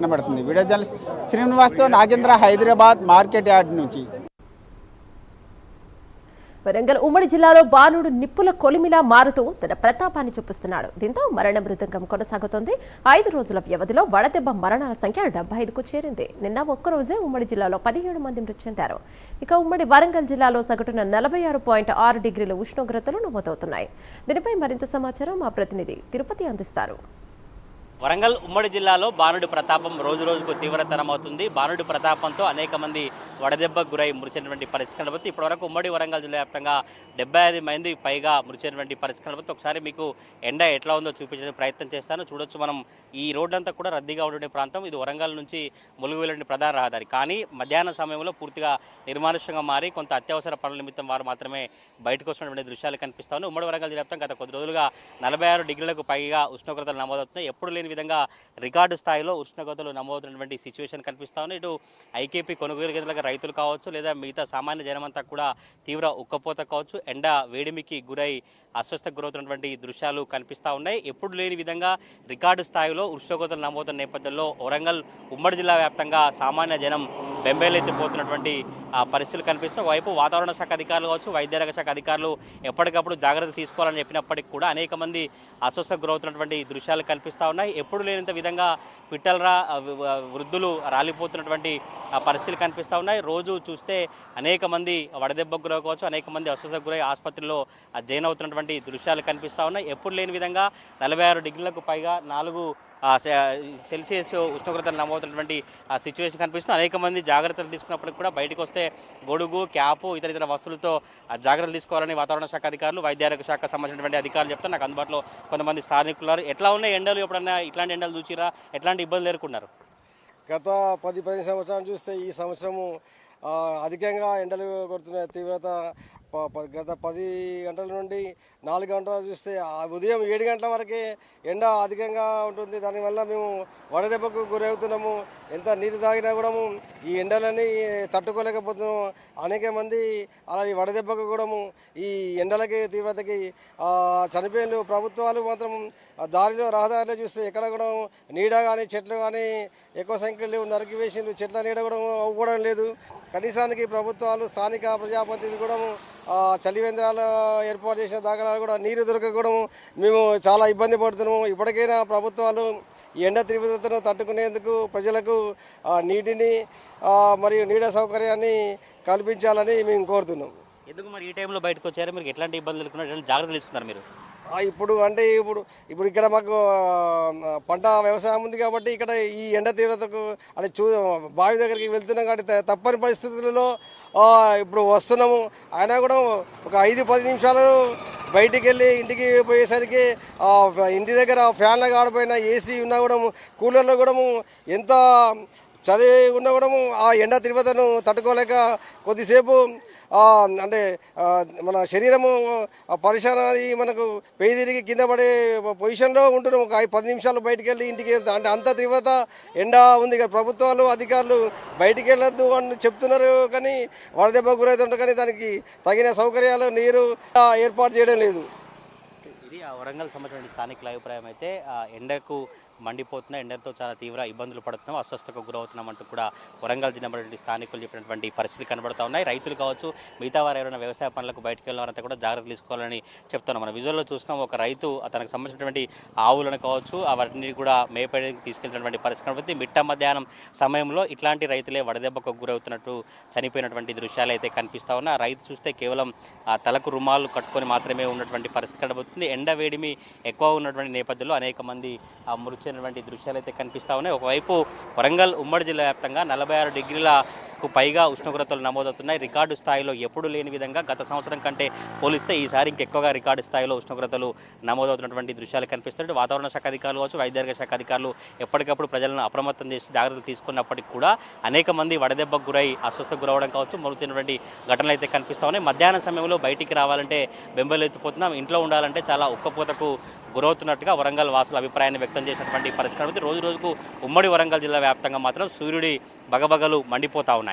కనబడుతుంది. Video journalist శ్రీనివాస్తో Nagendra, Hyderabad market yard నుంచి. వరంగల్ ఉమ్మడి జిల్లాలో బాణుడు నిప్పుల కొలిమిలా మారుతూ తన ప్రతాపాన్ని చూపిస్తున్నాడు. దీంతో మరణ మృదంగం కొనసాగుతోంది. 5 రోజుల వ్యవధిలో వడదెబ్బ మరణాల సంఖ్య 75కు చేరింది. నిన్న ఒక్కరోజే ఉమ్మడి జిల్లాలో 17 మంది మృతి చెందారు. ఇక ఉమ్మడి వరంగల్ జిల్లాలో సగటున 46.6 డిగ్రీల ఉష్ణోగ్రతలు నమోదవుతున్నాయి. దీనిపై మరింత సమాచారం మా ప్రతినిధి తిరుపతి అందిస్తారు. వరంగల్ ఉమ్మడి జిల్లాలో బాణుడి ప్రతాపం రోజు రోజుకు తీవ్రతరమవుతుంది. బాణుడి ప్రతాపంతో అనేక మంది వడదెబ్బకు గురై మృతిచెందినటువంటి పరిస్థితి కనబడుతుంది. ఇప్పటివరకు ఉమ్మడి వరంగల్ జిల్లా వ్యాప్తంగా 75 మంది పైగా మృతిచెందినటువంటి పరిస్థితి కనబడుతుంది. ఒకసారి మీకు ఎండ ఎట్లా ఉందో చూపించడానికి ప్రయత్నం చేస్తాను. చూడొచ్చు, మనం ఈ రోడ్లంతా కూడా రద్దీగా ఉండే ప్రాంతం. ఇది వరంగల్ నుంచి ములుగు వెళ్ళే ప్రధాన రహదారి. కానీ మధ్యాహ్నం సమయంలో పూర్తిగా నిర్మానుష్యంగా మారి కొంత అత్యవసర పనుల నిమిత్తం వారు మాత్రమే బయటకు వస్తున్నటువంటి దృశ్యాలు కనిపిస్తా ఉన్నాయి. ఉమ్మడి వరంగల్ జిల్లా వ్యాప్తంగా గత కొద్ది రోజులుగా 46 డిగ్రీలకు పైగా ఉష్ణోగ్రతలు నమోదవుతున్నాయి. ఎప్పుడు లేని విధంగా రికార్డు స్థాయిలో ఉష్ణోగ్రతలు నమోదైనటువంటి సిచ్యువేషన్ కనిపిస్తా ఉన్నాయి. ఇటు ఐకేపీ కొనుగోలు కేంద్రాలకు రైతులు కావచ్చు, లేదా మిగతా సామాన్య జనమంతా కూడా తీవ్ర ఉక్కపోత కావచ్చు, ఎండ వేడిమికి గురై అస్వస్థకు గురవుతున్నటువంటి దృశ్యాలు కనిపిస్తూ ఉన్నాయి. ఎప్పుడు లేని విధంగా రికార్డు స్థాయిలో ఉష్ణోగ్రతలు నమోదైన నేపథ్యంలో వరంగల్ ఉమ్మడి జిల్లా వ్యాప్తంగా సామాన్య జనం బెంబేలెత్తిపోతున్నటువంటి పరిస్థితులు కనిపిస్తున్నాయి. వైపు వాతావరణ శాఖ అధికారులు కావచ్చు, వైద్యారోగ్య శాఖ అధికారులు ఎప్పటికప్పుడు జాగ్రత్తలు తీసుకోవాలని చెప్పినప్పటికీ కూడా అనేక మంది అస్వస్థకు గురవుతున్నటువంటి దృశ్యాలు కనిపిస్తూ ఉన్నాయి. ఎప్పుడు లేనంత విధంగా పిట్టలరా వృద్ధులు రాలిపోతున్నటువంటి పరిస్థితులు కనిపిస్తూ ఉన్నాయి. రోజు చూస్తే అనేక మంది వడదెబ్బకు గురవచ్చు, అనేక మంది అస్వస్థకు గురై ఆసుపత్రిలో జైన్ అవుతున్నటువంటి దృశ్యాలు కనిపిస్తూ ఉన్నాయి. ఎప్పుడు లేని విధంగా 46 డిగ్రీలకు పైగా 4 సెల్సియస్ ఉష్ణోగ్రతలు నమోదైనటువంటి సిచ్యువేషన్ కనిపిస్తుంది. అనేక మంది జాగ్రత్తలు తీసుకున్నప్పటికి కూడా బయటకు వస్తే గొడుగు, క్యాపు, ఇతర వస్తువులతో జాగ్రత్తలు తీసుకోవాలని వాతావరణ శాఖ అధికారులు, వైద్యారోగ్య శాఖకు సంబంధించినటువంటి అధికారులు చెప్తారు. నాకు అందుబాటులో కొంతమంది స్థానికులు. ఎట్లా ఉన్నాయి ఎండలు? ఎప్పుడన్నా ఇట్లాంటి ఎండలు చూసిరా? ఎట్లాంటి ఇబ్బందులు ఎదుర్కొన్నారు? గత 10-15 సంవత్సరాలు చూస్తే ఈ సంవత్సరము అధికంగా ఎండలు కొడుతున్న తీవ్రత గత 10 గంటల నుండి 4 గంటలు చూస్తే ఉదయం 7 గంటల వరకే ఎండ అధికంగా ఉంటుంది. దానివల్ల మేము వడదెబ్బకు గురవుతున్నాము. ఎంత నీరు తాగినా కూడా ఈ ఎండలని తట్టుకోలేకపోతున్నాము. అనేక మంది అలా ఈ వడదెబ్బకు కూడా ఈ ఎండలకి తీవ్రతకి చనిపోయిన ప్రభుత్వాలు మాత్రం దారిలో రహదారిలో చూస్తే ఎక్కడ కూడా నీడ కానీ చెట్లు కానీ ఎక్కువ సంఖ్యలో నరికి వేసిండ్రు. చెట్ల నీడ కూడా అవ్వడం లేదు. కనీసానికి ప్రభుత్వాలు, స్థానిక ప్రజాప్రతినిధులు కూడా చలివేంద్రాలు ఏర్పాటు చేసిన దాఖలాలు కూడా నీరు దొరకకూడము మేము చాలా ఇబ్బంది పడుతున్నాము. ఇప్పటికైనా ప్రభుత్వాలు ఈ ఎండ తీవ్రతను తట్టుకునేందుకు ప్రజలకు నీటిని మరియు నీడ సౌకర్యాన్ని కల్పించాలని మేము కోరుతున్నాం. ఎందుకు మరి ఈ టైంలో బయటకు వచ్చారు? మీరు ఎట్లాంటి ఇబ్బందులు ఎదుర్కొన్నారు? జాగ్రత్తలు తీసుకున్నారు మీరు? ఇప్పుడు ఇక్కడ మాకు పంట వ్యవసాయం ఉంది కాబట్టి ఇక్కడ ఈ ఎండ తీవ్రతకు అంటే బావి దగ్గరికి వెళ్తున్నాం కాబట్టి తప్పని పరిస్థితులలో ఇప్పుడు వస్తున్నాము. అయినా కూడా ఒక 5-10 నిమిషాలు బయటికి వెళ్ళి ఇంటికి పోయేసరికి ఇంటి దగ్గర ఫ్యాన్లు ఆడిపోయినా, ఏసీ ఉన్నా కూడా, కూలర్లో కూడా ఎంత చలి ఉన్నా కూడా ఆ ఎండ తీవ్రతను తట్టుకోలేక కొద్దిసేపు అంటే మన శరీరము పరిసరాన్ని మనకు పేయి తిరిగి కింద పడే పొజిషన్లో ఉంటున్నాం. ఒక 10 నిమిషాలు బయటికి వెళ్ళి ఇంటికి వెళ్తాం అంటే అంత తీవ్రత ఎండ ఉంది. ప్రభుత్వాలు, అధికారులు బయటికి వెళ్ళొద్దు అని చెప్తున్నారు, కానీ వడదెబ్బ గురవుతుంటారు. కానీ దానికి తగిన సౌకర్యాలు, నీరు ఏర్పాటు చేయడం లేదు. ఇది వరంగల్ సంబంధించిన స్థానికుల అభిప్రాయం. అయితే ఎండకు మండిపోతున్న ఎండతో చాలా తీవ్ర ఇబ్బందులు పడుతున్నాం, అస్వస్థకు గురవుతున్నాం అంటూ కూడా వరంగల్ జిల్లా స్థానికులు చెప్పినటువంటి పరిస్థితి కనబడుతూ ఉన్నాయి. రైతులు కావచ్చు, మిగతా వారు ఎవరైనా వ్యవసాయ పనులకు బయటకు వెళ్ళినారంతా కూడా జాగ్రత్తలు తీసుకోవాలని చెప్తున్నాం. మన విజువల్లో చూసినాం, ఒక రైతు తనకు సంబంధించినటువంటి ఆవులను కావచ్చు వాటిని కూడా మేపడానికి తీసుకెళ్తున్నటువంటి పరిస్థితి కనబడుతుంది. మిట్ట మధ్యాహ్నం సమయంలో ఇట్లాంటి రైతులే వడదెబ్బకు గురవుతున్నట్టు చనిపోయినటువంటి దృశ్యాలు అయితే కనిపిస్తూ ఉన్నాయి. ఆ రైతు చూస్తే కేవలం తలకు రుమాలు కట్టుకొని మాత్రమే ఉన్నటువంటి పరిస్థితి కనబడుతుంది. ఎండ వేడిమి ఎక్కువ ఉన్నటువంటి నేపథ్యంలో అనేక మంది మృతి దృశ్యాలు అయితే కనిపిస్తూ ఉన్నాయి. ఒకవైపు వరంగల్ ఉమ్మడి జిల్లా వ్యాప్తంగా 46 డిగ్రీలకు పైగా ఉష్ణోగ్రతలు నమోదవుతున్నాయి. రికార్డు స్థాయిలో ఎప్పుడు లేని విధంగా గత సంవత్సరం కంటే పోలిస్తే ఈసారి ఇంకెక్కువగా రికార్డు స్థాయిలో ఉష్ణోగ్రతలు నమోదవుతున్నటువంటి దృశ్యాలు కనిపిస్తున్నాయి. వాతావరణ శాఖ అధికారులు కావచ్చు, వైద్యారోగ్య శాఖ అధికారులు ఎప్పటికప్పుడు ప్రజలను అప్రమత్తం చేసి జాగ్రత్తలు తీసుకున్నప్పటికీ కూడా అనేక మంది వడదెబ్బకు గురై అస్వస్థకు గురవడం కావచ్చు మరుగుతున్నటువంటి ఘటనలు అయితే కనిపిస్తూ ఉన్నాయి. మధ్యాహ్నం సమయంలో బయటికి రావాలంటే బెంబేలెత్తిపోతున్నాం, ఇంట్లో ఉండాలంటే చాలా ఉక్కపోతకు గురవుతున్నట్టుగా వరంగల్ వాసుల అభిప్రాయాన్ని వ్యక్తం చేసినటువంటి పరిస్థితి. రోజు రోజుకు ఉమ్మడి వరంగల్ జిల్లా వ్యాప్తంగా మాత్రం సూర్యుడి బగబగలు మండిపోతా ఉన్నాయి.